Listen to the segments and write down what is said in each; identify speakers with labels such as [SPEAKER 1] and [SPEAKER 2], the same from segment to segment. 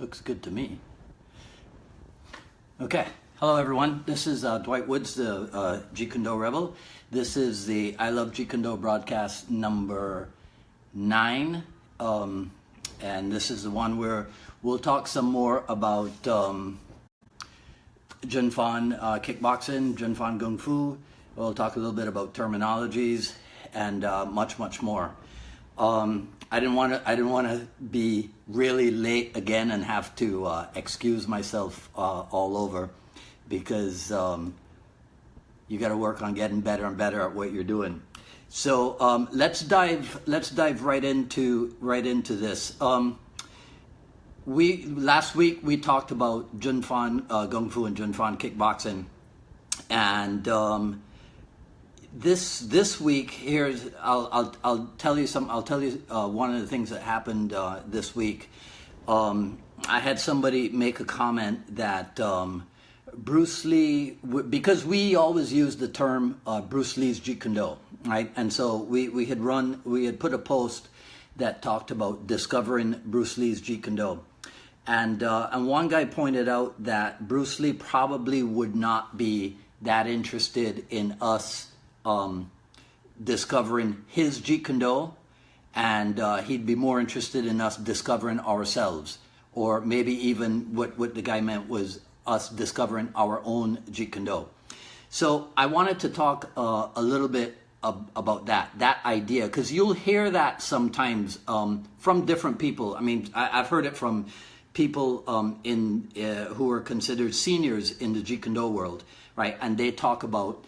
[SPEAKER 1] Looks good to me. Okay. Hello, everyone. This is Dwight Woods, the Jeet Kune Do Rebel. This is the I Love Jeet Kune Do broadcast number 9. And this is the one where we'll talk some more about Jun Fan kickboxing, Jun Fan Gung Fu. We'll talk a little bit about terminologies and much, much more. I didn't want to be really late again and have to excuse myself all over, because you got to work on getting better and better at what you're doing. So let's dive right into this. Last week we talked about Jun Fan Gung Fu and Jun Fan kickboxing, and this week here's I'll tell you one of the things that happened this week. I had somebody make a comment that Bruce Lee, because we always use the term Bruce Lee's Jeet Kune Do, right? And so we had put a post that talked about discovering Bruce Lee's Jeet Kune Do, and one guy pointed out that Bruce Lee probably would not be that interested in us discovering his Jeet Kune Do, and he'd be more interested in us discovering ourselves, or maybe even what the guy meant was us discovering our own Jeet Kune Do. So I wanted to talk a little bit about that idea, because you'll hear that sometimes from different people. I mean, I've heard it from people who are considered seniors in the Jeet Kune Do world, right? And they talk about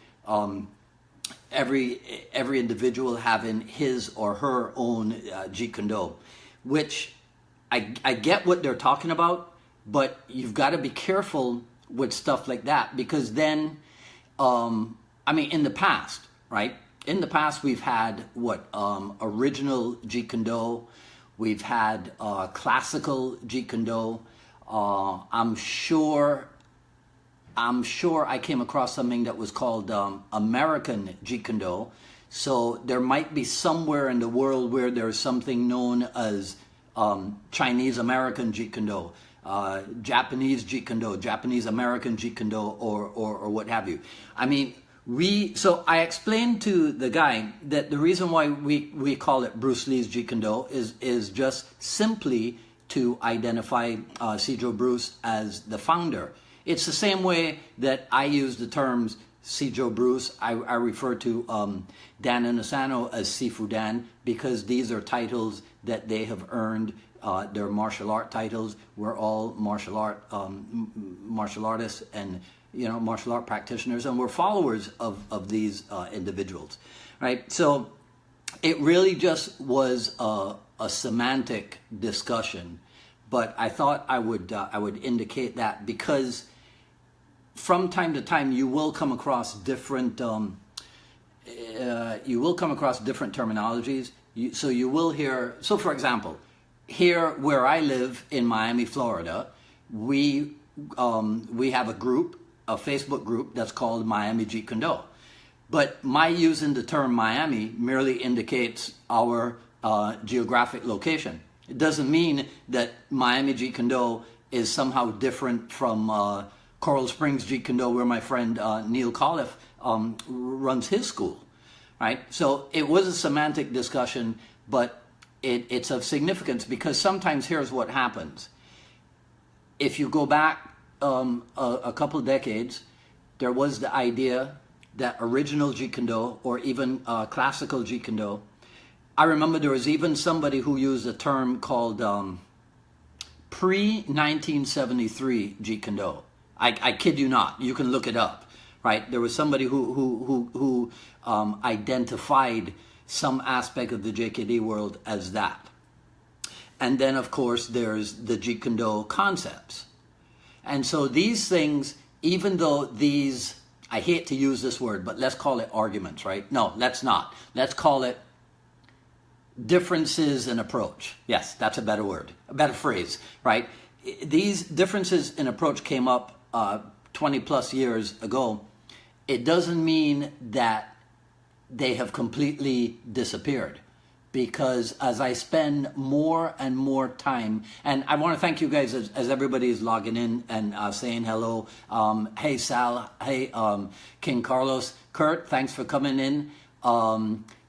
[SPEAKER 1] every individual having his or her own Jeet Kune Do, which I get what they're talking about, but you've got to be careful with stuff like that, because then, I mean, in the past, right? In the past, we've had original Jeet Kune Do, we've had classical Jeet Kune Do. I'm sure I came across something that was called American Jeet Kune Do. So there might be somewhere in the world where there's something known as Chinese American Jeet Kune Do, Japanese Jeet Kune Do, Japanese American Jeet Kune Do, or what have you. I mean, so I explained to the guy that the reason why we call it Bruce Lee's Jeet Kune Do is just simply to identify Sijo Bruce as the founder. It's the same way that I use the terms Sijo Bruce. I refer to Dan Inosanto as Sifu Dan, because these are titles that they have earned. They're martial art titles. We're all martial artists, and martial art practitioners, and we're followers of these individuals, right? So it really just was a semantic discussion, but I thought I would indicate that, because from time to time you will come across different terminologies. So you will hear. So for example, here where I live in Miami, Florida, we have a Facebook group that's called Miami Jeet Kune Do. But my using the term Miami merely indicates our geographic location. It doesn't mean that Miami Jeet Kune Do is somehow different from Coral Springs Jeet Kune Do, where my friend Neil Colliff runs his school, right? So it was a semantic discussion, but it's of significance, because sometimes here's what happens. If you go back a couple of decades, there was the idea that original Jeet Kune Do, or even classical Jeet Kune Do. I remember there was even somebody who used a term called pre-1973 Jeet Kune Do. I kid you not. You can look it up, right? There was somebody who identified some aspect of the JKD world as that. And then, of course, there's the Jeet Kune Do concepts. And so these things, even though these, I hate to use this word, but let's call it arguments, right? No, let's not. Let's call it differences in approach. Yes, that's a better word, a better phrase, right? These differences in approach came up 20 plus years ago. It doesn't mean that they have completely disappeared, because as I spend more and more time, and I want to thank you guys as everybody is logging in and saying hello. Hey Sal, hey King Carlos, Kurt, thanks for coming in.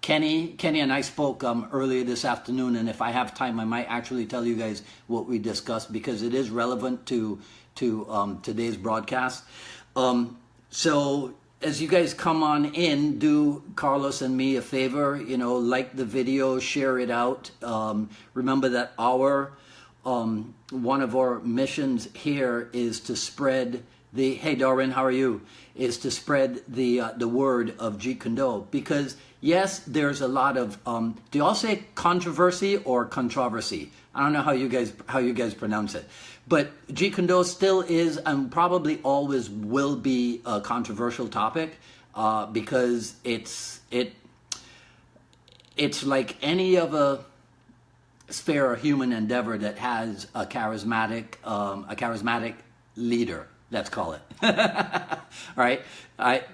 [SPEAKER 1] Kenny and I spoke earlier this afternoon, and if I have time, I might actually tell you guys what we discussed because it is relevant to today's broadcast. So as you guys come on in, do Carlos and me a favor, like the video, share it out. Remember that one of our missions here is to spread hey Darwin, how are you? Is to spread the word of Jeet Kune Do, because yes, there's a lot of do y'all say controversy or controversy? I don't know how you guys pronounce it, but Jeet Kune Do still is and probably always will be a controversial topic because it's like any of a sphere or human endeavor that has a charismatic leader. Let's call it. Right?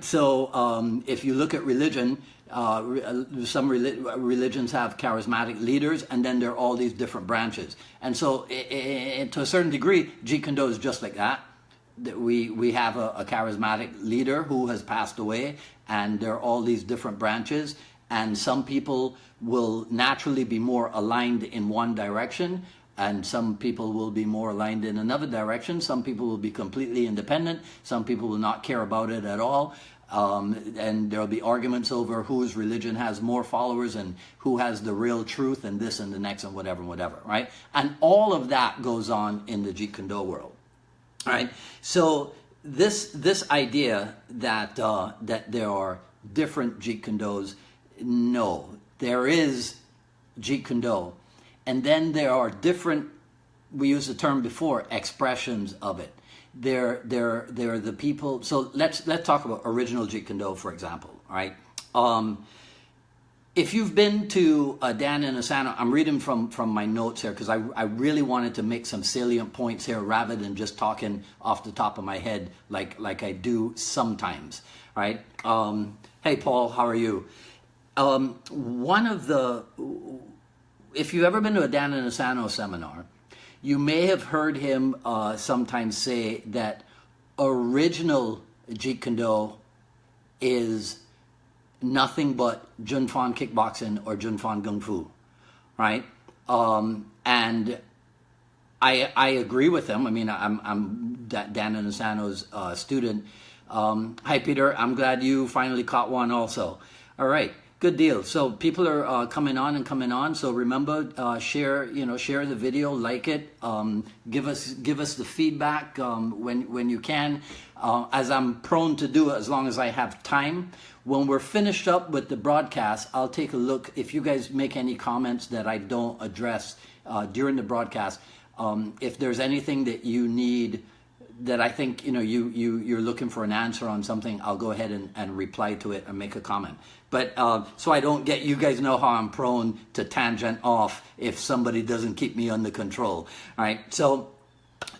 [SPEAKER 1] So if you look at religion, some religions have charismatic leaders, and then there are all these different branches. And so to a certain degree, Jeet Kune Do is just like that. We have a charismatic leader who has passed away, and there are all these different branches. And some people will naturally be more aligned in one direction, and some people will be more aligned in another direction. Some people will be completely independent. Some people will not care about it at all. And there'll be arguments over whose religion has more followers and who has the real truth and this and the next and whatever, right? And all of that goes on in the Jeet Kune Do world, right? So this idea that there are different Jeet Kune Dos, no, there is Jeet Kune Do. And then there are different, we used the term before, expressions of it. They're the people. So let's talk about original Jeet Kune Do, for example. All right. If you've been to Dan and Asano, I'm reading from my notes here because I really wanted to make some salient points here rather than just talking off the top of my head like I do sometimes. All right. Hey Paul, how are you? If you've ever been to a Dan and Asano seminar, you may have heard him sometimes say that original Jeet Kune Do is nothing but Junfan Kickboxing or Junfan Gung Fu, right? And I agree with him. I mean, I'm Dan and Asano's student. Hi Peter, I'm glad you finally caught one also. All right. Good deal. So people are coming on. So remember, share the video, like it, give us the feedback when you can, as I'm prone to do as long as I have time. When we're finished up with the broadcast, I'll take a look. If you guys make any comments that I don't address during the broadcast, if there's anything that you need that I think you're looking for an answer on something, I'll go ahead and reply to it and make a comment. But so I don't get, you guys know how I'm prone to tangent off if somebody doesn't keep me under control. All right. So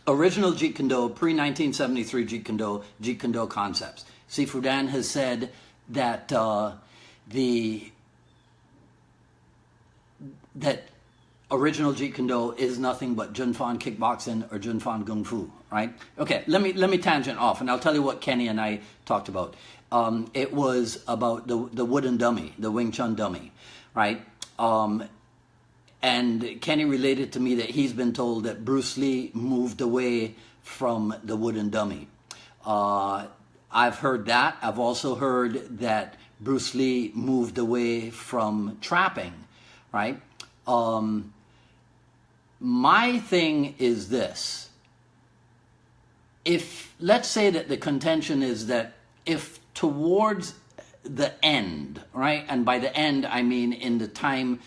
[SPEAKER 1] original Jeet Kune Do, pre-1973 Jeet Kune Do concepts. Sifu Dan has said that that original Jeet Kune Do is nothing but Junfan Kickboxing or Junfan Gung Fu, right? Okay, let me tangent off, and I'll tell you what Kenny and I talked about. It was about the wooden dummy, the Wing Chun dummy, right? And Kenny related to me that he's been told that Bruce Lee moved away from the wooden dummy. I've heard that. I've also heard that Bruce Lee moved away from trapping, right? My thing is this. If, let's say that the contention is that if towards the end, right, and by the end I mean in the time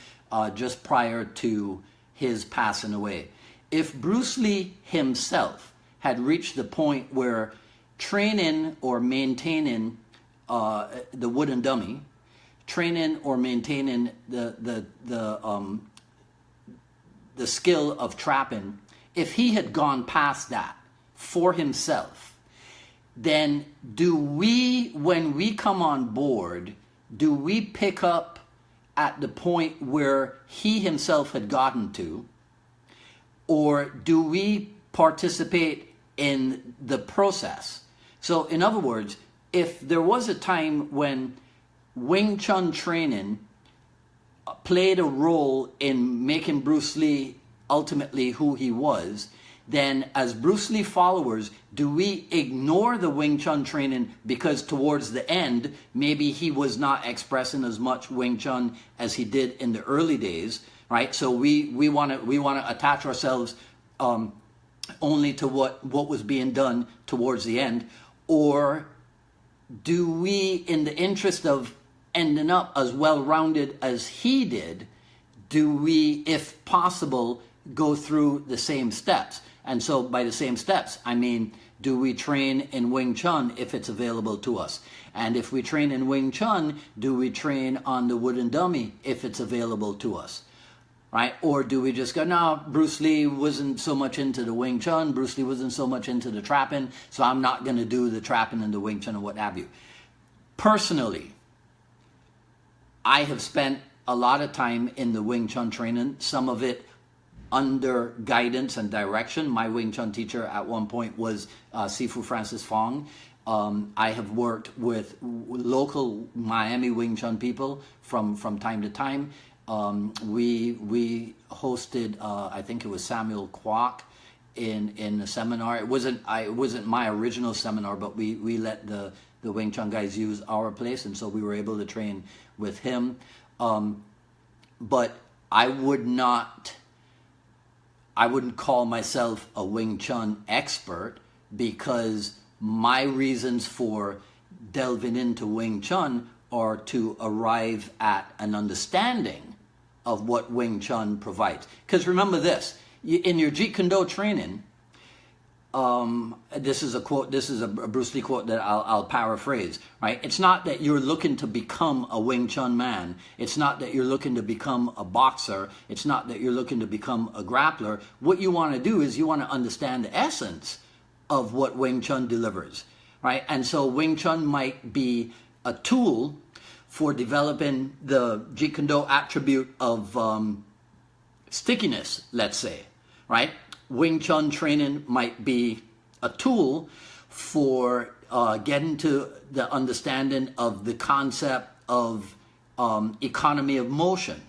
[SPEAKER 1] just prior to his passing away, if Bruce Lee himself had reached the point where training or maintaining the wooden dummy, training or maintaining the skill of trapping, if he had gone past that for himself, then do we, when we come on board, do we pick up at the point where he himself had gotten to, or do we participate in the process? So in other words, if there was a time when Wing Chun training played a role in making Bruce Lee ultimately who he was, then as Bruce Lee followers, do we ignore the Wing Chun training because towards the end, maybe he was not expressing as much Wing Chun as he did in the early days, right? So we want to attach ourselves only to what was being done towards the end, or do we, in the interest of ending up as well-rounded as he did, do we, if possible, go through the same steps? And so by the same steps, I mean, do we train in Wing Chun if it's available to us? And if we train in Wing Chun, do we train on the wooden dummy if it's available to us? Right? Or do we just go, no, Bruce Lee wasn't so much into the Wing Chun, Bruce Lee wasn't so much into the trapping, so I'm not going to do the trapping and the Wing Chun and what have you. Personally, I have spent a lot of time in the Wing Chun training, some of it under guidance and direction. My Wing Chun teacher at one point was Sifu Francis Fong. I have worked with local Miami Wing Chun people from time to time. We hosted, I think it was Samuel Kwok in a seminar. It wasn't my original seminar, but we let the Wing Chun guys use our place, and so we were able to train with him. But I wouldn't call myself a Wing Chun expert, because my reasons for delving into Wing Chun are to arrive at an understanding of what Wing Chun provides. Because remember this, in your Jeet Kune Do training, this is a quote, this is a Bruce Lee quote that I'll paraphrase, right? It's not that you're looking to become a Wing Chun man. It's not that you're looking to become a boxer. It's not that you're looking to become a grappler. What you want to do is you want to understand the essence of what Wing Chun delivers, right? And so Wing Chun might be a tool for developing the Jeet Kune Do attribute of stickiness, let's say, right? Wing Chun training might be a tool for getting to the understanding of the concept of economy of motion.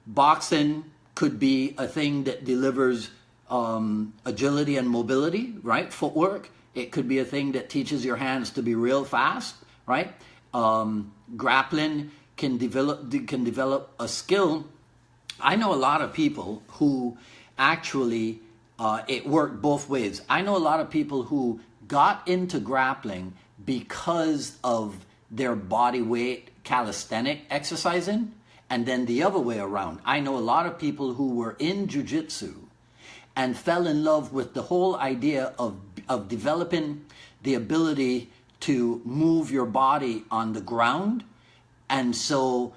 [SPEAKER 1] Boxing could be a thing that delivers agility and mobility, right? Footwork. It could be a thing that teaches your hands to be real fast, right? Grappling can develop a skill. I know a lot of people who actually, it worked both ways. I know a lot of people who got into grappling because of their body weight calisthenic exercising, and then the other way around. I know a lot of people who were in jiu-jitsu and fell in love with the whole idea of developing the ability to move your body on the ground. And so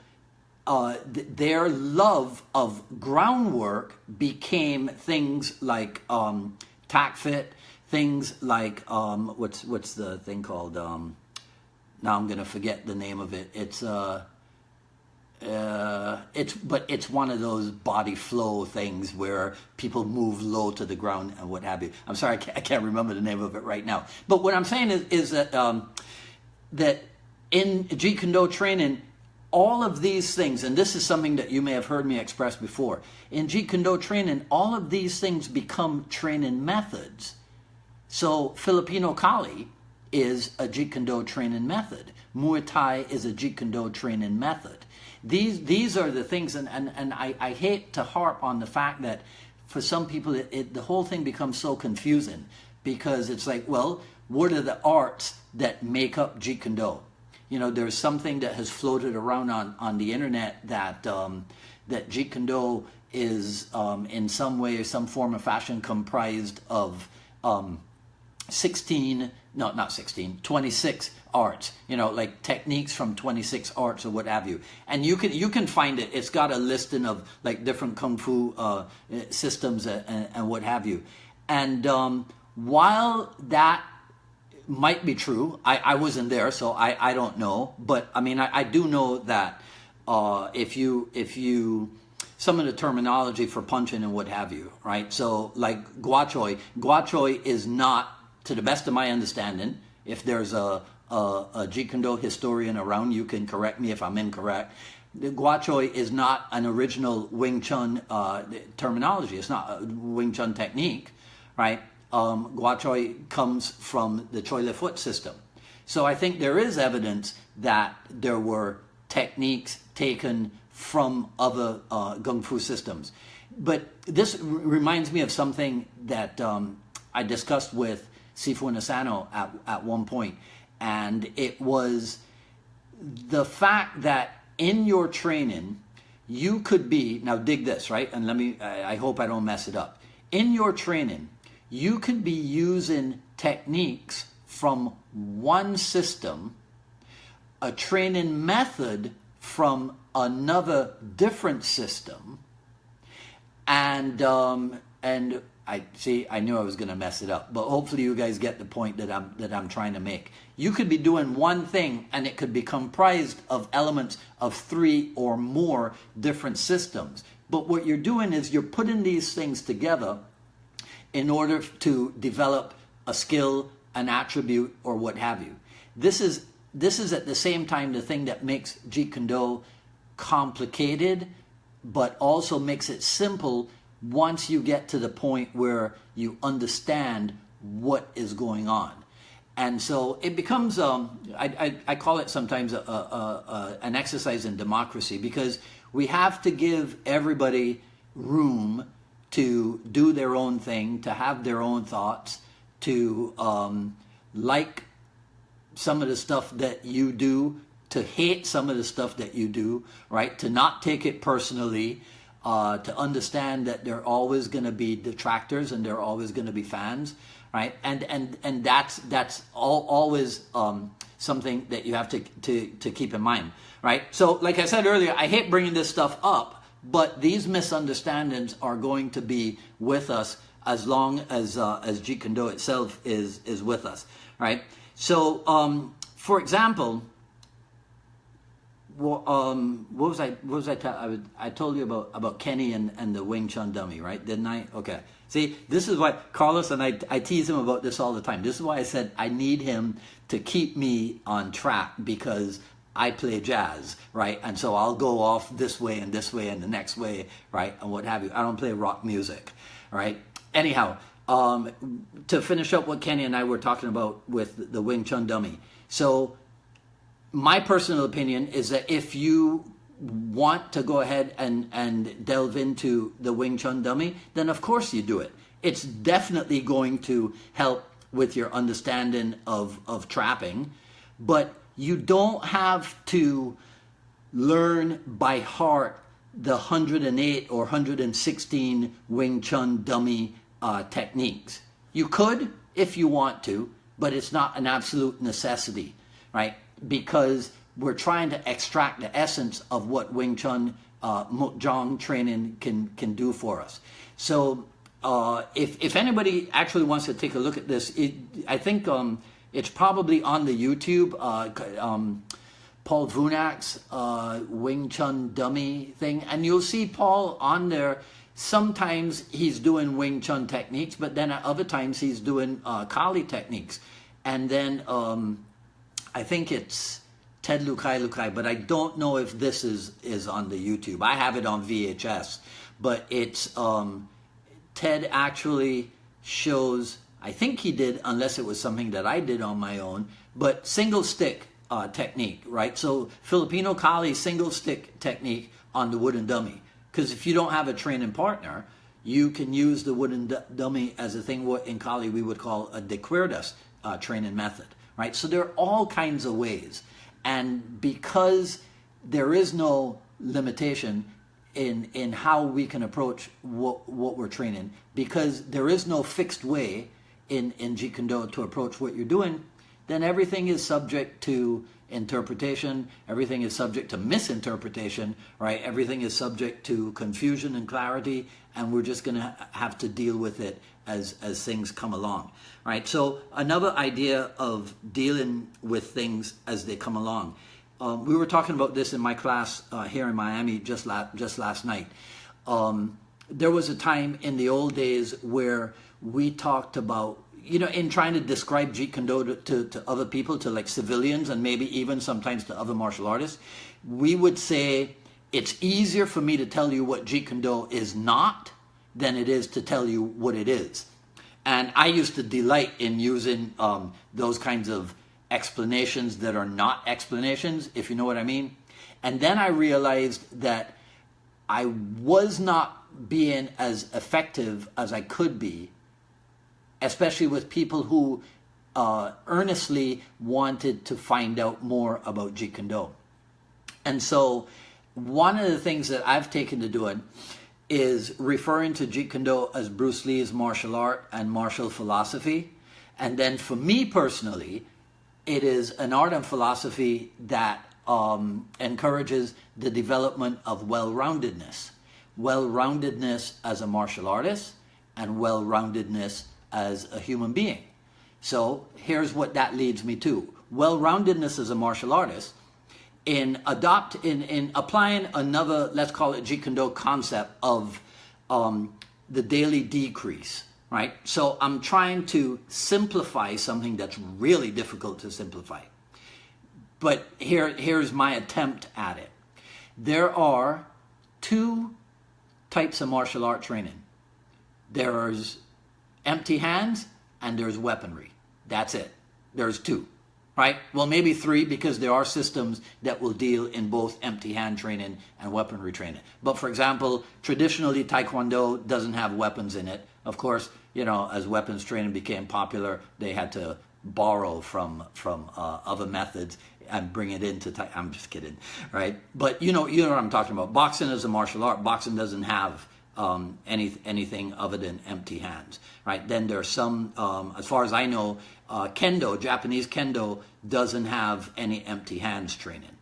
[SPEAKER 1] their love of groundwork became things like tack fit, things like what's the thing called? Now I'm gonna forget the name of it. It's one of those body flow things where people move low to the ground and what have you. I'm sorry, I can't remember the name of it right now. But what I'm saying is that that in Jeet Kune Do training, all of these things, and this is something that you may have heard me express before, in Jeet Kune Do training, all of these things become training methods. So Filipino Kali is a Jeet Kune Do training method. Muay Thai is a Jeet Kune Do training method. These are the things, and I hate to harp on the fact that for some people the whole thing becomes so confusing, because it's like, well, what are the arts that make up Jeet Kune Do? You know, there's something that has floated around on the internet that that Jeet Kune Do is in some way, some form or fashion comprised of 26 arts, you know, like techniques from 26 arts or what have you. And you can find it. It's got a listing of like different kung fu systems and what have you. And while that might be true, I wasn't there, so I don't know. But I mean, I do know that if you some of the terminology for punching and what have you, right? So like Gua Choi is not, to the best of my understanding, if there's a Jeet Kune Do historian around, you can correct me if I'm incorrect. The Gua Choi is not an original Wing Chun terminology. It's not a Wing Chun technique, right? Gua Choi comes from the Choi Le Foot system. So I think there is evidence that there were techniques taken from other Gung Fu systems. But this reminds me of something that I discussed with Sifu Asano at one point. And it was the fact that in your training, you could be, now dig this, right? And I hope I don't mess it up. In your training, you could be using techniques from one system, a training method from another different system, and I knew I was going to mess it up, but hopefully you guys get the point that I'm trying to make. You could be doing one thing and it could be comprised of elements of 3 or more different systems. But what you're doing is you're putting these things together in order to develop a skill, an attribute, or what have you. This is at the same time the thing that makes Jeet Kune Do complicated, but also makes it simple once you get to the point where you understand what is going on. And so it becomes, I call it sometimes an exercise in democracy, because we have to give everybody room to do their own thing, to have their own thoughts, to like some of the stuff that you do, to hate some of the stuff that you do, right? To not take it personally, to understand that there are always going to be detractors and there are always going to be fans, right? And that's always something that you have to keep in mind, right? So, like I said earlier, I hate bringing this stuff up, but these misunderstandings are going to be with us as long as Jeet Kune Do itself is with us, right? So, for example, what was I told you about Kenny and the Wing Chun dummy, right? Didn't I? Okay. See, this is why Carlos and I tease him about this all the time. This is why I said I need him to keep me on track, because I play jazz, right? And so I'll go off this way and the next way, right? And what have you. I don't play rock music, right? Anyhow, to finish up what Kenny and I were talking about with the Wing Chun dummy. So my personal opinion is that if you want to go ahead and delve into the Wing Chun dummy, then of course you do it. It's definitely going to help with your understanding of trapping, but you don't have to learn by heart the 108 or 116 Wing Chun dummy techniques. You could if you want to, but it's not an absolute necessity, right? Because we're trying to extract the essence of what Wing Chun Muk Jong training can do for us. So if anybody actually wants to take a look at this, I think it's probably on the YouTube, Paul Vunak's Wing Chun dummy thing, and you'll see Paul on there. Sometimes he's doing Wing Chun techniques, but then at other times he's doing Kali techniques. And then I think it's Ted Lukai, but I don't know if this is on the YouTube. I have it on VHS, but it's Ted actually shows, I think he did, unless it was something that I did on my own, but single stick technique, right? So Filipino Kali single stick technique on the wooden dummy. Because if you don't have a training partner, you can use the wooden dummy as a thing what in Kali we would call a de cuerdas training method, right? So there are all kinds of ways. And because there is no limitation in how we can approach what we're training, because there is no fixed way in Jeet Kune Do to approach what you're doing, then everything is subject to interpretation, everything is subject to misinterpretation, right? Everything is subject to confusion and clarity, and we're just going to have to deal with it as things come along, right? So another idea of dealing with things as they come along. we were talking about this in my class here in Miami just last night. There was a time in the old days where we talked about, you know, in trying to describe Jeet Kune Do to other people, to like civilians and maybe even sometimes to other martial artists, we would say it's easier for me to tell you what Jeet Kune Do is not than it is to tell you what it is. And I used to delight in using those kinds of explanations that are not explanations, if you know what I mean. And then I realized that I was not being as effective as I could be, especially with people who earnestly wanted to find out more about Jeet Kune Do. And so one of the things that I've taken to doing is referring to Jeet Kune Do as Bruce Lee's martial art and martial philosophy. And then for me personally, it is an art and philosophy that encourages the development of well-roundedness. Well-roundedness as a martial artist and well-roundedness as a human being. So here's what that leads me to. Well-roundedness as a martial artist, in applying another, let's call it Jeet Kune Do concept of the daily decrease, right? So I'm trying to simplify something that's really difficult to simplify. But here's my attempt at it. There are two types of martial art training. There's empty hands and there's weaponry. That's it. There's two, right? Well, maybe three, because there are systems that will deal in both empty hand training and weaponry training. But for example, traditionally Taekwondo doesn't have weapons in it. Of course, you know, as weapons training became popular, they had to borrow from other methods and bring it into I'm just kidding, right? But you know what I'm talking about. Boxing is a martial art. Boxing doesn't have anything other than empty hands, right? Then there's some, as far as I know, Kendo, Japanese Kendo, doesn't have any empty hands training.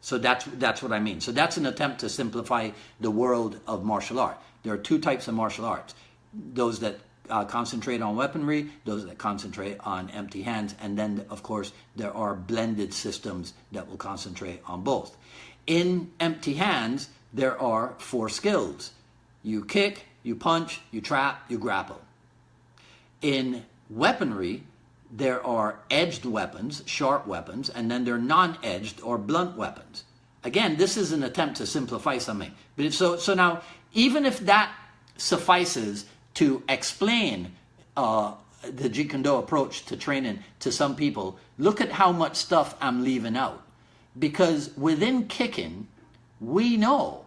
[SPEAKER 1] So that's what I mean. So that's an attempt to simplify the world of martial art. There are two types of martial arts: those that concentrate on weaponry, those that concentrate on empty hands, and then of course there are blended systems that will concentrate on both. In empty hands, there are 4 skills. You kick, you punch, you trap, you grapple. In weaponry, there are edged weapons, sharp weapons, and then there are non-edged or blunt weapons. Again, this is an attempt to simplify something. But so now, even if that suffices to explain the Jeet Kune Do approach to training to some people, look at how much stuff I'm leaving out. Because within kicking, we know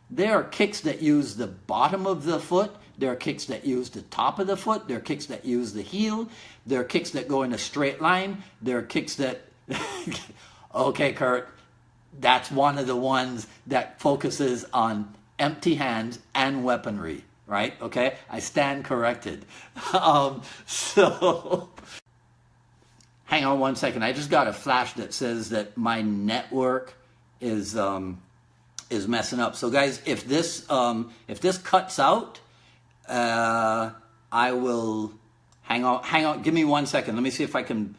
[SPEAKER 1] there are kicks that use the bottom of the foot, there are kicks that use the top of the foot, there are kicks that use the heel, there are kicks that go in a straight line, there are kicks that... Okay, Kurt, that's one of the ones that focuses on empty hands and weaponry. Right? Okay, I stand corrected. So, hang on one second. I just got a flash that says that my network is messing up. So, guys, if this cuts out, I will hang on. Give me 1 second. Let me see if I can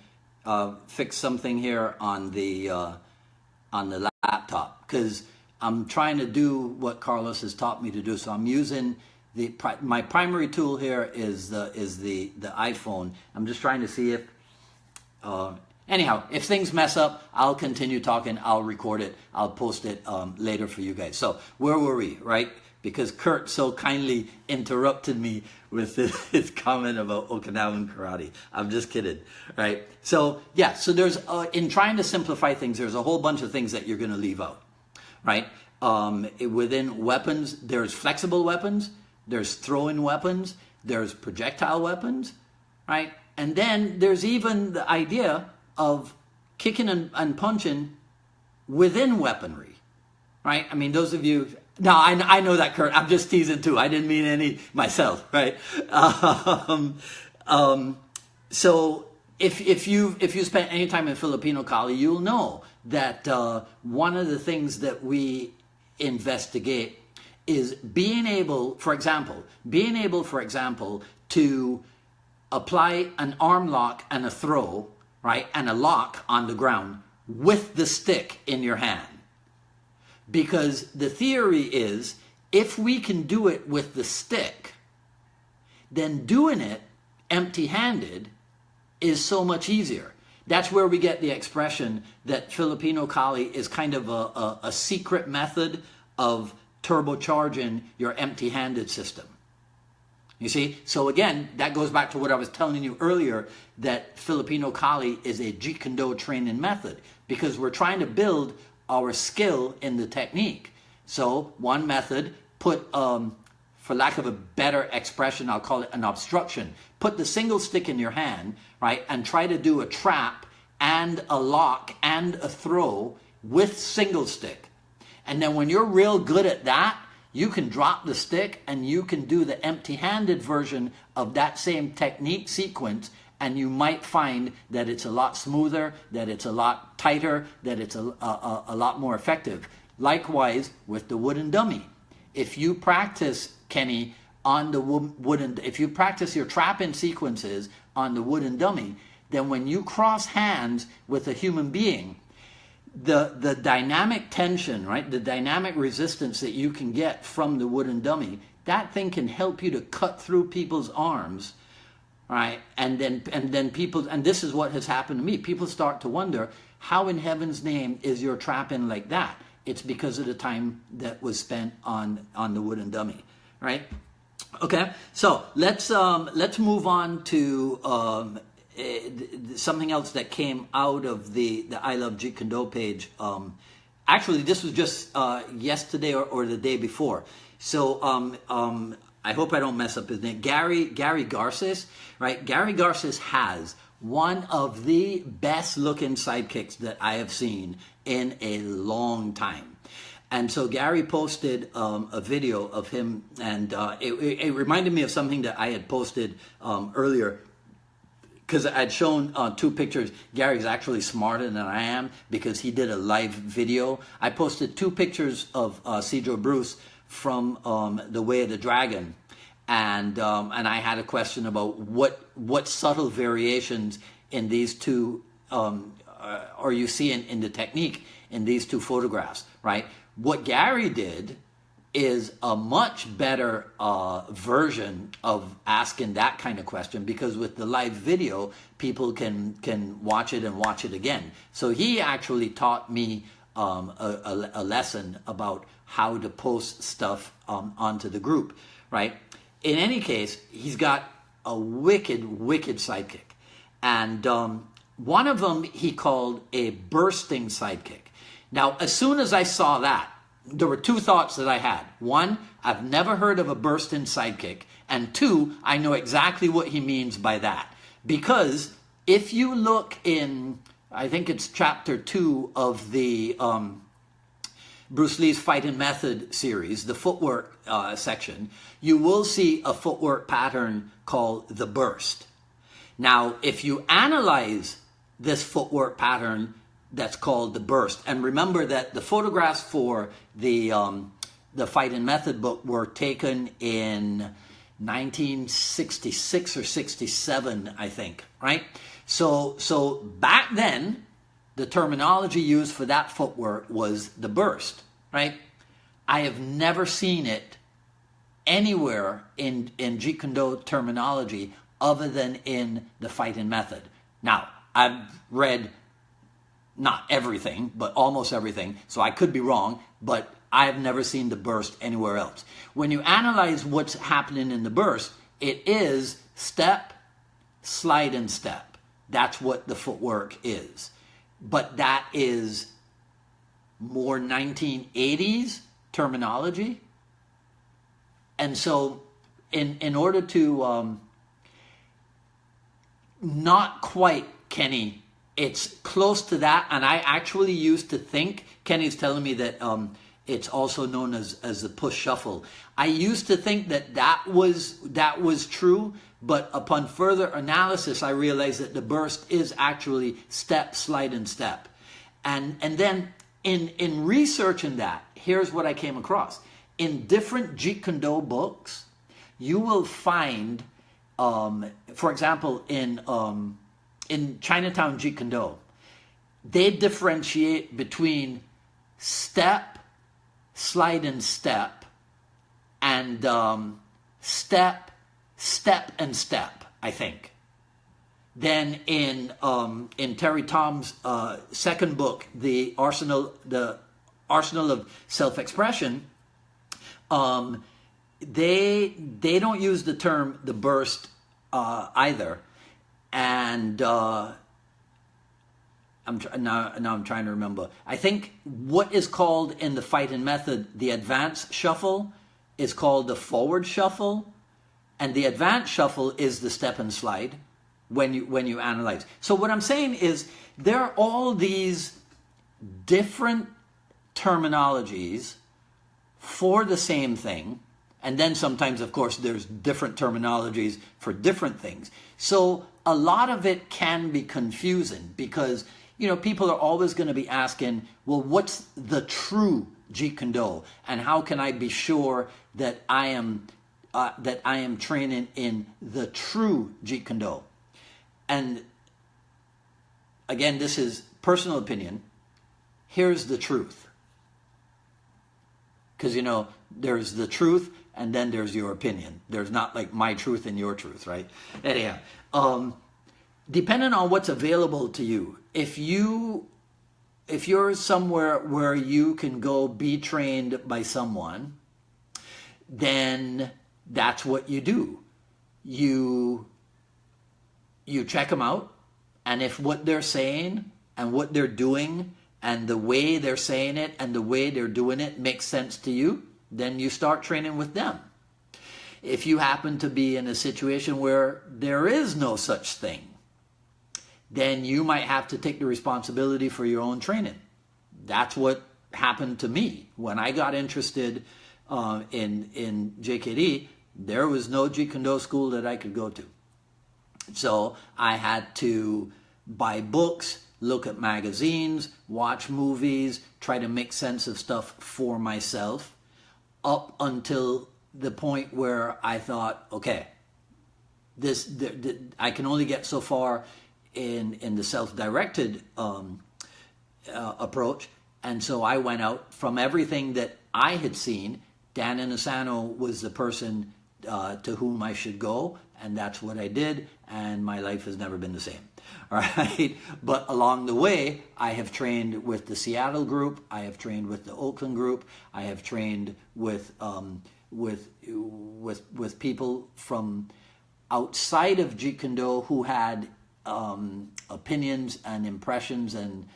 [SPEAKER 1] fix something here on the laptop, because I'm trying to do what Carlos has taught me to do. So I'm using my primary tool here is the iPhone. I'm just trying to see if anyhow, if things mess up, I'll continue talking. I'll record it. I'll post it later for you guys. So where were we, right? Because Kurt so kindly interrupted me with his comment about Okinawan karate. I'm just kidding, right? So yeah, so there's in trying to simplify things, there's a whole bunch of things that you're going to leave out, right? Within weapons, there's flexible weapons. There's throwing weapons, there's projectile weapons, right? And then there's even the idea of kicking and punching within weaponry, right? I mean, those of you, no, I know that, Kurt, I'm just teasing too. I didn't mean any myself, right? So if you spent any time in Filipino Kali, you'll know that one of the things that we investigate is being able, for example, to apply an arm lock and a throw, right, and a lock on the ground with the stick in your hand. Because the theory is, if we can do it with the stick, then doing it empty-handed is so much easier. That's where we get the expression that Filipino Kali is kind of a secret method of turbocharging your empty-handed system. You see? So again, that goes back to what I was telling you earlier, that Filipino Kali is a Jeet Kune Do training method, because we're trying to build our skill in the technique. So one method, put, for lack of a better expression, I'll call it an obstruction. Put the single stick in your hand, right, and try to do a trap and a lock and a throw with single stick. And then when you're real good at that, you can drop the stick and you can do the empty-handed version of that same technique sequence, and you might find that it's a lot smoother, that it's a lot tighter, that it's a lot more effective. Likewise with the wooden dummy. If you practice, Kenny, on the wooden, if you practice your trap-in sequences on the wooden dummy, then when you cross hands with a human being, the dynamic tension, right, the dynamic resistance that you can get from the wooden dummy, that thing can help you to cut through people's arms, right? And then people, and this is what has happened to me, people start to wonder, how in heaven's name is your trap-in like that? It's because of the time that was spent on the wooden dummy, right? Okay, so let's move on to something else that came out of the I Love Jeet Kune Do page. Actually, this was just yesterday or the day before. So I hope I don't mess up his name. Gary Garces, right? Gary Garces has one of the best looking sidekicks that I have seen in a long time. And so Gary posted a video of him, and it reminded me of something that I had posted earlier, because I'd shown two pictures. Gary's actually smarter than I am, because he did a live video. I posted two pictures of Cedro Bruce from The Way of the Dragon, and I had a question about what subtle variations in these two or you see in the technique in these two photographs, right? What Gary did is a much better version of asking that kind of question, because with the live video, people can watch it and watch it again. So he actually taught me a lesson about how to post stuff onto the group, right? In any case, he's got a wicked sidekick. And one of them he called a bursting sidekick. Now, as soon as I saw that, there were two thoughts that I had. One, I've never heard of a bursting sidekick. And two, I know exactly what he means by that. Because if you look in, I think it's chapter 2 of the Bruce Lee's Fighting Method series, the footwork section, you will see a footwork pattern called the burst. Now, if you analyze this footwork pattern that's called the burst, and remember that the photographs for the Fighting Method book were taken in 1966 or 67, I think, right? So back then, the terminology used for that footwork was the burst, right? I have never seen it anywhere in Jeet Kune Do terminology other than in the Fighting Method. Now, I've read not everything, but almost everything, so I could be wrong, but I've never seen the burst anywhere else. When you analyze what's happening in the burst, it is step, slide, and step. That's what the footwork is. But that is more 1980s terminology. And so in order to not quite, Kenny, it's close to that, and I actually used to think, Kenny's telling me that it's also known as the push shuffle. I used to think that was true, but upon further analysis, I realized that the burst is actually step, slide, and step. And then in researching that, here's what I came across. In different Jeet Kune Do books, you will find, for example, in Chinatown Jeet Kune Do, they differentiate between step, slide and step, and step, step and step, I think. Then in Terry Tom's second book, the Arsenal of Self-Expression, they don't use the term the burst either, and I'm trying to remember. I think what is called in the fighting method the advanced shuffle is called the forward shuffle, and the advanced shuffle is the step and slide when you analyze. So what I'm saying is there are all these different terminologies for the same thing, and then sometimes, of course, there's different terminologies for different things. So a lot of it can be confusing because, you know, people are always going to be asking, well, what's the true Jeet Kune Do, and how can I be sure that I am training in the true Jeet Kune Do? And again, this is personal opinion. Here's the truth. Because, you know, there's the truth and then there's your opinion. There's not like my truth and your truth, right? Anyhow, depending on what's available to you, if you're somewhere where you can go be trained by someone, then that's what you do. You check them out, and if what they're saying and what they're doing and the way they're saying it and the way they're doing it makes sense to you, then you start training with them. If you happen to be in a situation where there is no such thing, then you might have to take the responsibility for your own training. That's what happened to me. When I got interested in JKD, there was no Jeet Kune Do school that I could go to. So I had to buy books, look at magazines, watch movies, try to make sense of stuff for myself, up until the point where I thought, okay, I can only get so far in the self-directed approach. And so I went out from everything that I had seen. Dan Inosanto was the person to whom I should go, and that's what I did, and my life has never been the same. All right, but along the way, I have trained with the Seattle group, I have trained with the Oakland group, I have trained with people from outside of Jeet Kune Do who had opinions and impressions and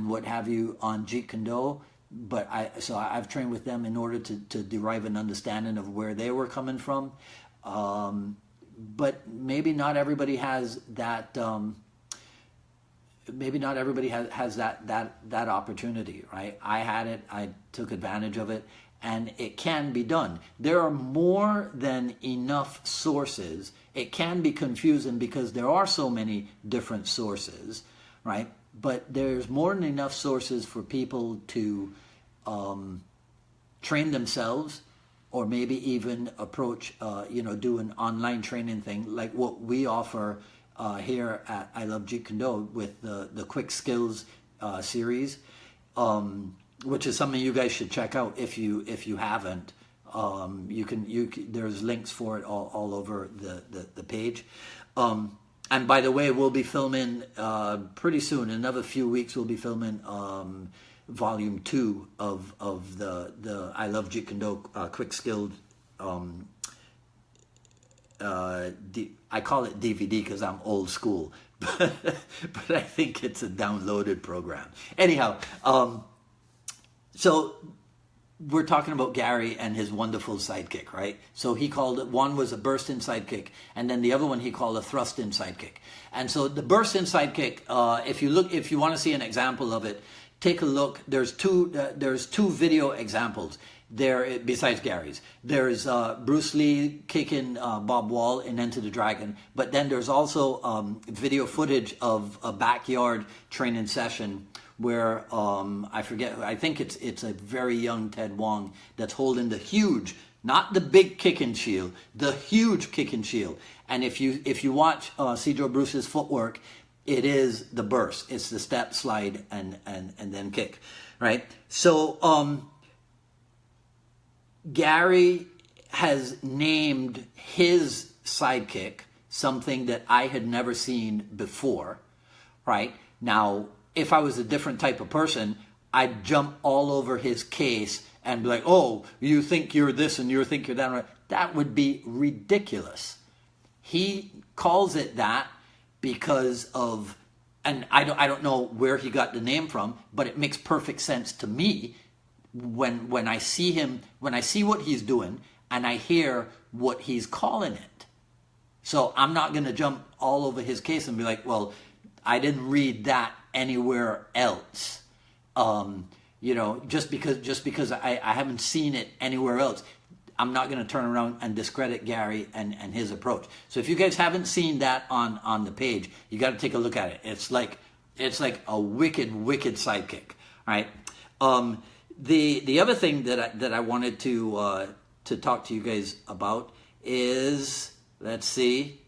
[SPEAKER 1] what have you on Jeet Kune Do. But I've trained with them in order to derive an understanding of where they were coming from. But maybe not everybody has that. Maybe not everybody has that opportunity, right? I had it. I took advantage of it, and it can be done. There are more than enough sources. It can be confusing because there are so many different sources, right? But there's more than enough sources for people to train themselves, or maybe even approach, do an online training thing like what we offer here at I Love Jeet Kune Do with the Quick Skills series, which is something you guys should check out if you haven't. There's links for it all over the page. And by the way, we'll be filming pretty soon. In another few weeks, we'll be filming volume 2 of the I Love Jeet Kune Do Quick Skilled. I call it DVD because I'm old school, but I think it's a downloaded program. Anyhow, so we're talking about Gary and his wonderful sidekick, right? So he called it, one was a burst-in sidekick, and then the other one he called a thrust-in sidekick. And so the burst-in sidekick, if you want to see an example of it, take a look. There's two video examples there besides Gary's. There's Bruce Lee kicking Bob Wall in Enter the Dragon, but then there's also video footage of a backyard training session where I think it's a very young Ted Wong that's holding the huge, not the big kicking shield, the huge kicking shield. And if you watch Cedro Bruce's footwork, it is the burst. It's the step, slide, and then kick, right? So Gary has named his sidekick something that I had never seen before, right? Now, if I was a different type of person, I'd jump all over his case and be like, oh, you think you're this and you think you're that. Right? That would be ridiculous. He calls it that because of, and I don't know where he got the name from, but it makes perfect sense to me when I see him, when I see what he's doing and I hear what he's calling it. So I'm not going to jump all over his case and be like, well, I didn't read that anywhere else. You know, just because I haven't seen it anywhere else, I'm not going to turn around and discredit Gary and his approach. So if you guys haven't seen that on the page, you got to take a look at it. It's like a wicked sidekick. All right. The other thing that I wanted to talk to you guys about is, let's see.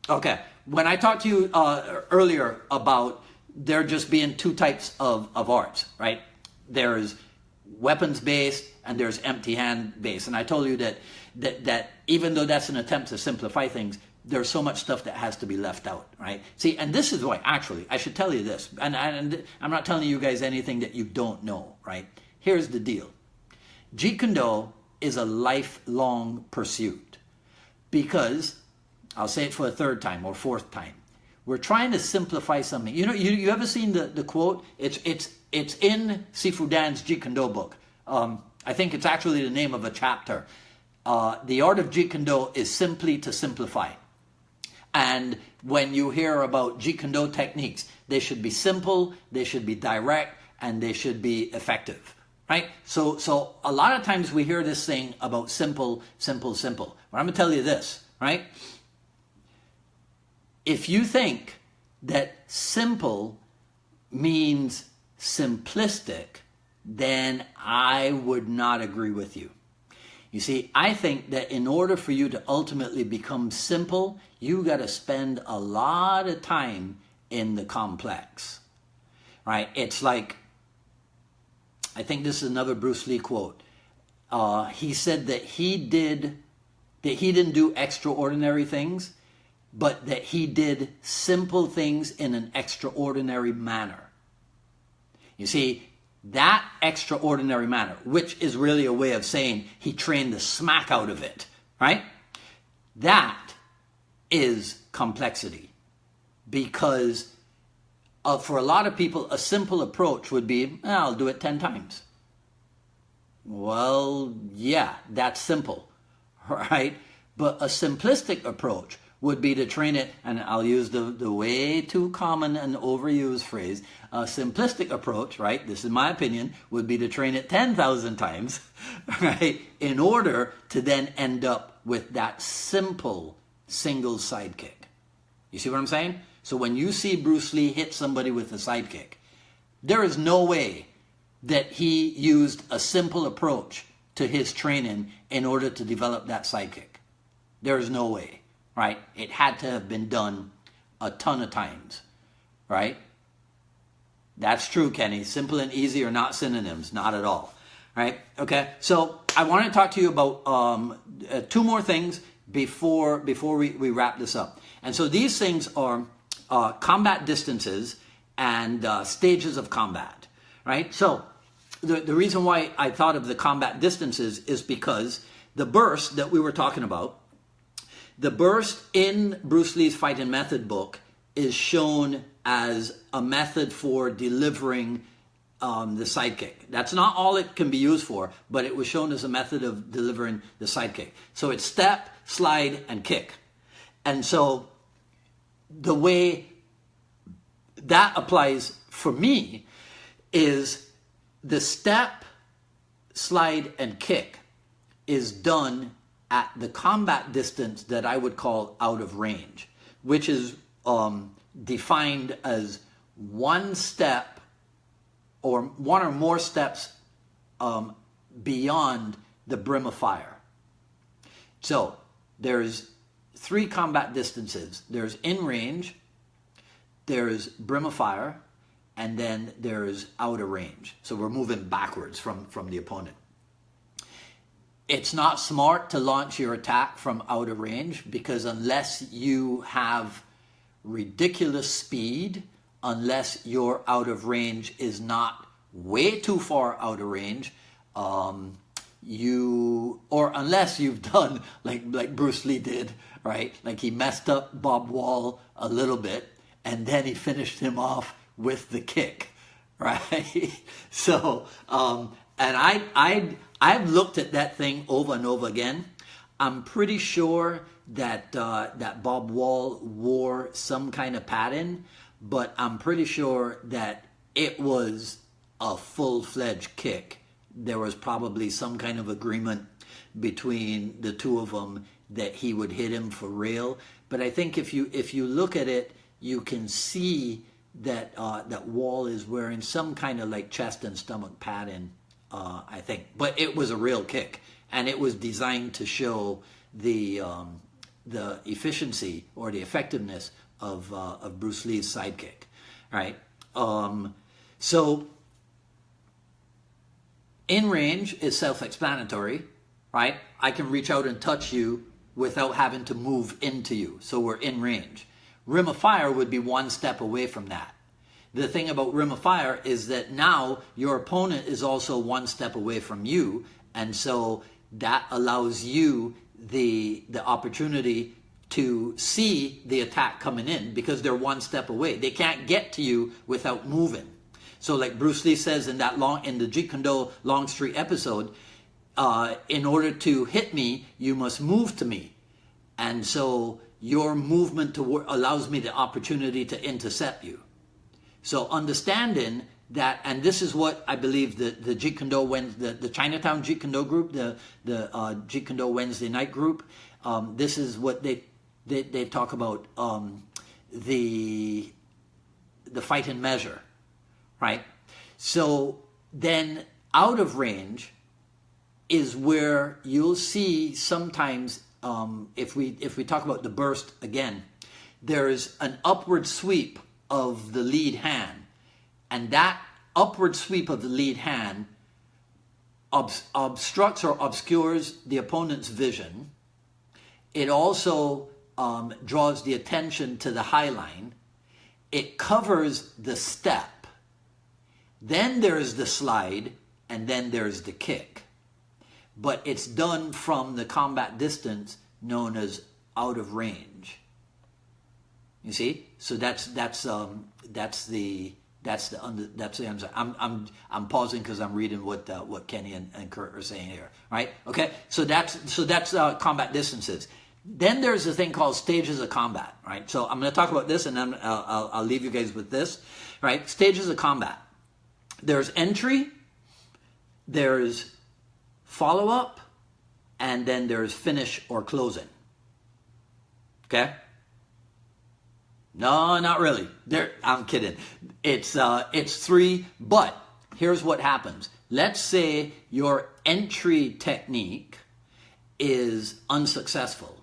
[SPEAKER 1] Okay, when I talked to you earlier about there just being two types of arts, right? There's weapons-based and there's empty hand-based. And I told you that even though that's an attempt to simplify things, there's so much stuff that has to be left out, right? See, and this is why, actually, I should tell you this, and I'm not telling you guys anything that you don't know, right? Here's the deal. Jeet Kune Do is a lifelong pursuit because, I'll say it for a third time or fourth time, we're trying to simplify something. You know, you ever seen the quote? It's in Sifu Dan's Jeet Kune Do book. I think it's actually the name of a chapter. The art of Jeet Kune Do is simply to simplify. And when you hear about Jeet Kune Do techniques, they should be simple, they should be direct, and they should be effective. Right? So a lot of times we hear this thing about simple. But I'm going to tell you this, right? If you think that simple means simplistic, then I would not agree with you. You see, I think that in order for you to ultimately become simple, you got to spend a lot of time in the complex, right? It's like, I think this is another Bruce Lee quote. He said that he didn't do extraordinary things, but that he did simple things in an extraordinary manner. You see, that extraordinary manner, which is really a way of saying he trained the smack out of it, right? That is complexity. Because for a lot of people, a simple approach would be, I'll do it 10 times. Well, yeah, that's simple, right? But a simplistic approach would be to train it, and I'll use the way too common and overused phrase, a simplistic approach, right? This is my opinion, would be to train it 10,000 times, right? In order to then end up with that simple single sidekick. You see what I'm saying? So when you see Bruce Lee hit somebody with a sidekick, there is no way that he used a simple approach to his training in order to develop that sidekick. There is no way. Right? It had to have been done a ton of times, right? That's true, Kenny. Simple and easy are not synonyms, not at all, right? Okay, so I want to talk to you about two more things before we wrap this up. And so these things are combat distances and stages of combat, right? So the reason why I thought of the combat distances is because the burst that we were talking about, the burst in Bruce Lee's Fighting Method book is shown as a method for delivering the sidekick. That's not all it can be used for, but it was shown as a method of delivering the sidekick. So it's step, slide, and kick. And so the way that applies for me is the step, slide, and kick is done at the combat distance that I would call out of range, which is defined as one step or one or more steps beyond the brim of fire. So there's three combat distances. There's in range, there's brim of fire, and then there's out of range. So we're moving backwards from the opponent. It's not smart to launch your attack from out of range, because unless you have ridiculous speed, unless your out of range is not way too far out of range, or unless you've done like Bruce Lee did, right? Like he messed up Bob Wall a little bit, and then he finished him off with the kick, right? So, and I've looked at that thing over and over again. I'm pretty sure that that Bob Wall wore some kind of padding, but I'm pretty sure that it was a full-fledged kick. There was probably some kind of agreement between the two of them that he would hit him for real. But I think if you look at it, you can see that that Wall is wearing some kind of like chest and stomach padding, I think. But it was a real kick, and it was designed to show the efficiency or the effectiveness of Bruce Lee's sidekick, right? So in range is self-explanatory, right? I can reach out and touch you without having to move into you, so we're in range. Rim of fire would be one step away from that. The thing about rim of fire is that now your opponent is also one step away from you, and so that allows you the opportunity to see the attack coming in, because they're one step away. They can't get to you without moving. So like Bruce Lee says in the Jeet Kune Do Longstreet episode, in order to hit me, you must move to me. And so your movement allows me the opportunity to intercept you. So understanding that, and this is what I believe the Jeet Kune Do the Chinatown Jeet Kune Do group, the Jeet Kune Do Wednesday night group, this is what they talk about, the fight and measure, right? So then out of range is where you'll see sometimes, if we talk about the burst again, there's an upward sweep of the lead hand, and that upward sweep of the lead hand obstructs or obscures the opponent's vision. It also draws the attention to the high line. It covers the step. Then there's the slide, and then there's the kick. But it's done from the combat distance known as out of range. You see, so that's the answer. I'm pausing because I'm reading what Kenny and Kurt are saying here, right? Okay, so that's combat distances. Then there's a thing called stages of combat, right? So I'm going to talk about this, and then I'll leave you guys with this, right? Stages of combat. There's entry, there's follow-up, and then there's finish or closing. Okay? No, not really. I'm kidding. It's three, but here's what happens. Let's say your entry technique is unsuccessful.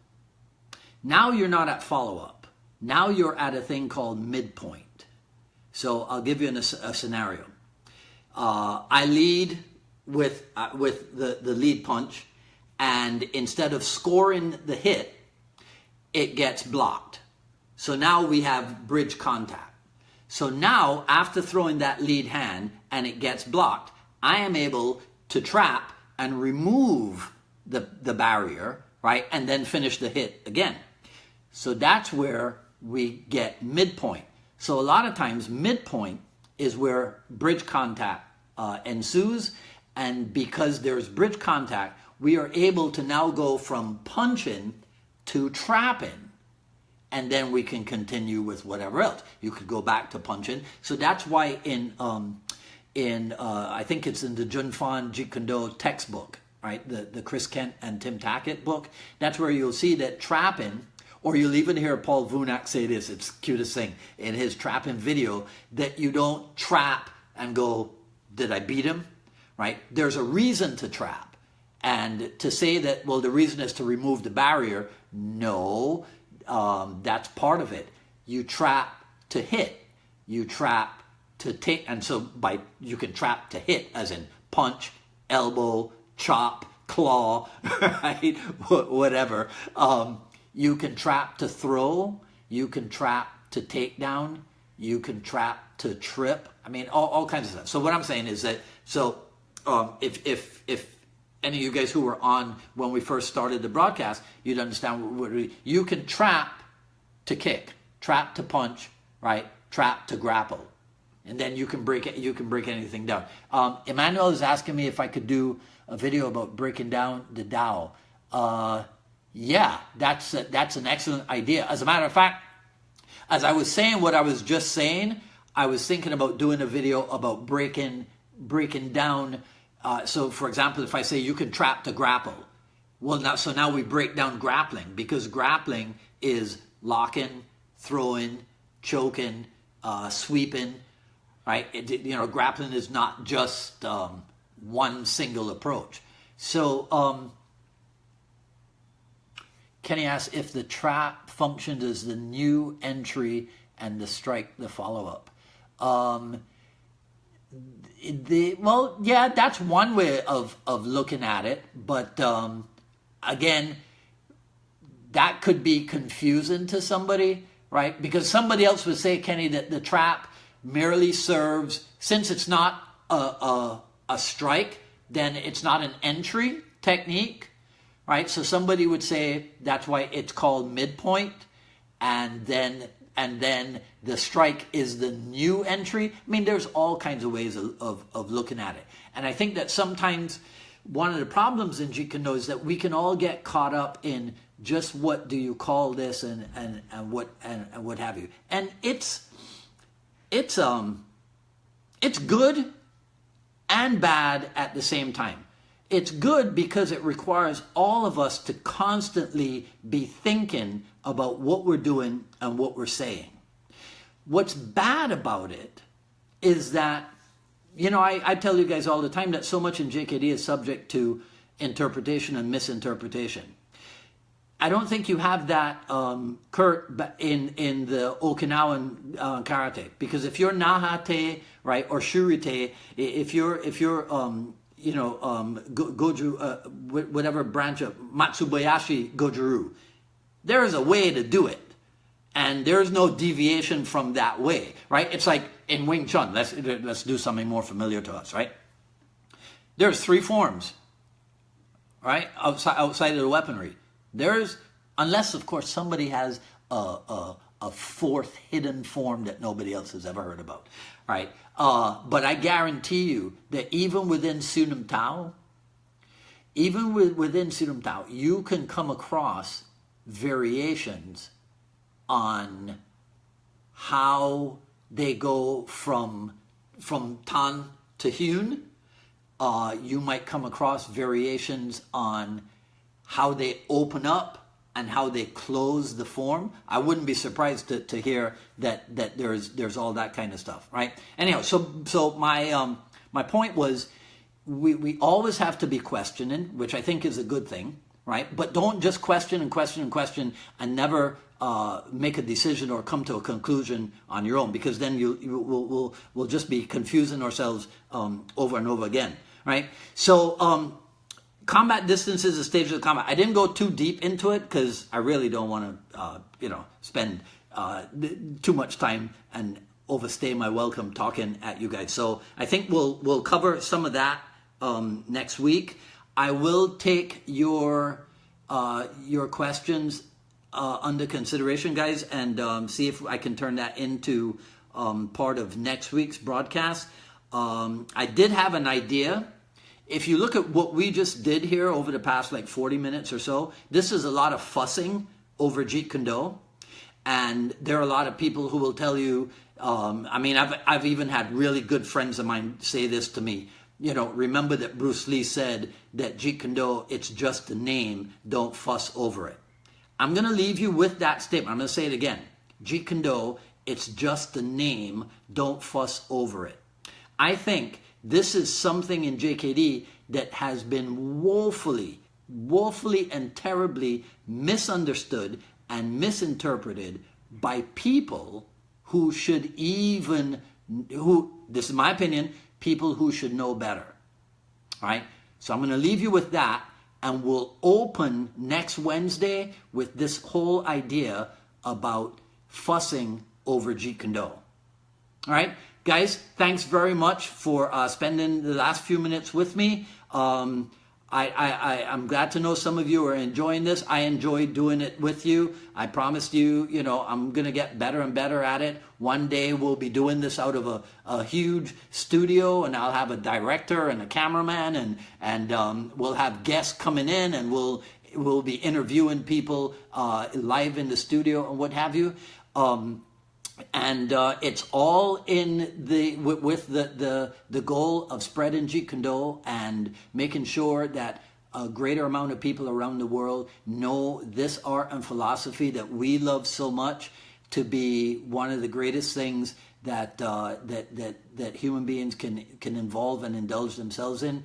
[SPEAKER 1] Now you're not at follow-up. Now you're at a thing called midpoint. So I'll give you a scenario. I lead with the lead punch, and instead of scoring the hit, it gets blocked. So now we have bridge contact. So now, after throwing that lead hand and it gets blocked, I am able to trap and remove the barrier, right? And then finish the hit again. So that's where we get midpoint. So a lot of times, midpoint is where bridge contact ensues. And because there's bridge contact, we are able to now go from punching to trapping. And then we can continue with whatever else. You could go back to punching. So that's why I think it's in the Jun Fan Jeet Kune Do textbook, right? The Chris Kent and Tim Tackett book. That's where you'll see that trapping, or you'll even hear Paul Vunak say this, it's the cutest thing, in his trapping video, that you don't trap and go, did I beat him? Right? There's a reason to trap. And to say that, well, the reason is to remove the barrier, no, that's part of it. You trap to hit, you trap to take, and so you can trap to hit, as in punch, elbow, chop, claw, right? Whatever. You can trap to throw, you can trap to take down, you can trap to trip. I mean, all kinds of stuff. So what I'm saying is that, if any of you guys who were on when we first started the broadcast, you'd understand you can trap to kick, trap to punch, right? Trap to grapple. And then you can break it, you can break anything down. Emmanuel is asking me if I could do a video about breaking down the Tao. Yeah, that's an excellent idea. As a matter of fact, as I was saying what I was just saying, I was thinking about doing a video about breaking down. So, for example, if I say you can trap to grapple, well, now we break down grappling, because grappling is locking, throwing, choking, sweeping, right? Grappling is not just one single approach. So, Kenny asks if the trap functions as the new entry and the strike the follow-up. Well, yeah, that's one way of looking at it, but again, that could be confusing to somebody, right? Because somebody else would say, Kenny, that the trap merely serves, since it's not a strike, then it's not an entry technique, right? So somebody would say that's why it's called midpoint, and then the strike is the new entry. I mean, there's all kinds of ways of looking at it. And I think that sometimes one of the problems in Jeet Kune Do is that we can all get caught up in just what do you call this and what have you. And it's good and bad at the same time. It's good because it requires all of us to constantly be thinking about what we're doing and what we're saying. What's bad about it is that, I tell you guys all the time that so much in JKD is subject to interpretation and misinterpretation. I don't think you have that, Kurt, in the Okinawan karate, because if you're Nahate, right, or Shurite, if you're Goju, whatever branch of Matsubayashi Goju-ryu, there is a way to do it, and there is no deviation from that way, right? It's like in Wing Chun. Let's do something more familiar to us, right? There's 3 forms, right? Outside of the weaponry, unless of course somebody has a 4th hidden form that nobody else has ever heard about, right? But I guarantee you that even within Sunam Tao, you can come across variations on how they go from Tan to Hyun. You might come across variations on how they open up and how they close the form. I wouldn't be surprised to hear that there's all that kind of stuff, right? Anyhow, so my point was we always have to be questioning, which I think is a good thing, right? But don't just question and never make a decision or come to a conclusion on your own, because then we'll just be confusing ourselves over and over again, right? So combat distance is a stage of the combat. I didn't go too deep into it because I really don't want to spend too much time and overstay my welcome talking at you guys. So I think we'll cover some of that next week. I will take your questions under consideration, guys, and see if I can turn that into part of next week's broadcast. I did have an idea. If you look at what we just did here over the past 40 minutes or so, this is a lot of fussing over Jeet Kune Do. And there are a lot of people who will tell you, I've even had really good friends of mine say this to me. Remember that Bruce Lee said that Jeet Kune Do, it's just a name, don't fuss over it. I'm going to leave you with that statement. I'm going to say it again. Jeet Kune Do, it's just a name, don't fuss over it. I think this is something in JKD that has been woefully and terribly misunderstood and misinterpreted by people who should this is my opinion, people who should know better. All right? So I'm going to leave you with that, and we'll open next Wednesday with this whole idea about fussing over Jeet Kune Do. All right? Guys, thanks very much for spending the last few minutes with me. I'm glad to know some of you are enjoying this. I enjoy doing it with you. I promised you, I'm going to get better and better at it. One day we'll be doing this out of a huge studio, and I'll have a director and a cameraman, and we'll have guests coming in, and we'll be interviewing people live in the studio and what have you. And it's all with the goal of spreading Jeet Kune Do and making sure that a greater amount of people around the world know this art and philosophy that we love so much to be one of the greatest things that human beings can involve and indulge themselves in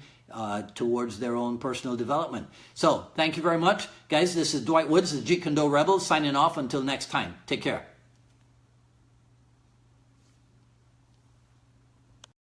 [SPEAKER 1] towards their own personal development. So thank you very much, guys. This is Dwight Woods, the Jeet Kune Do Rebels, signing off until next time. Take care.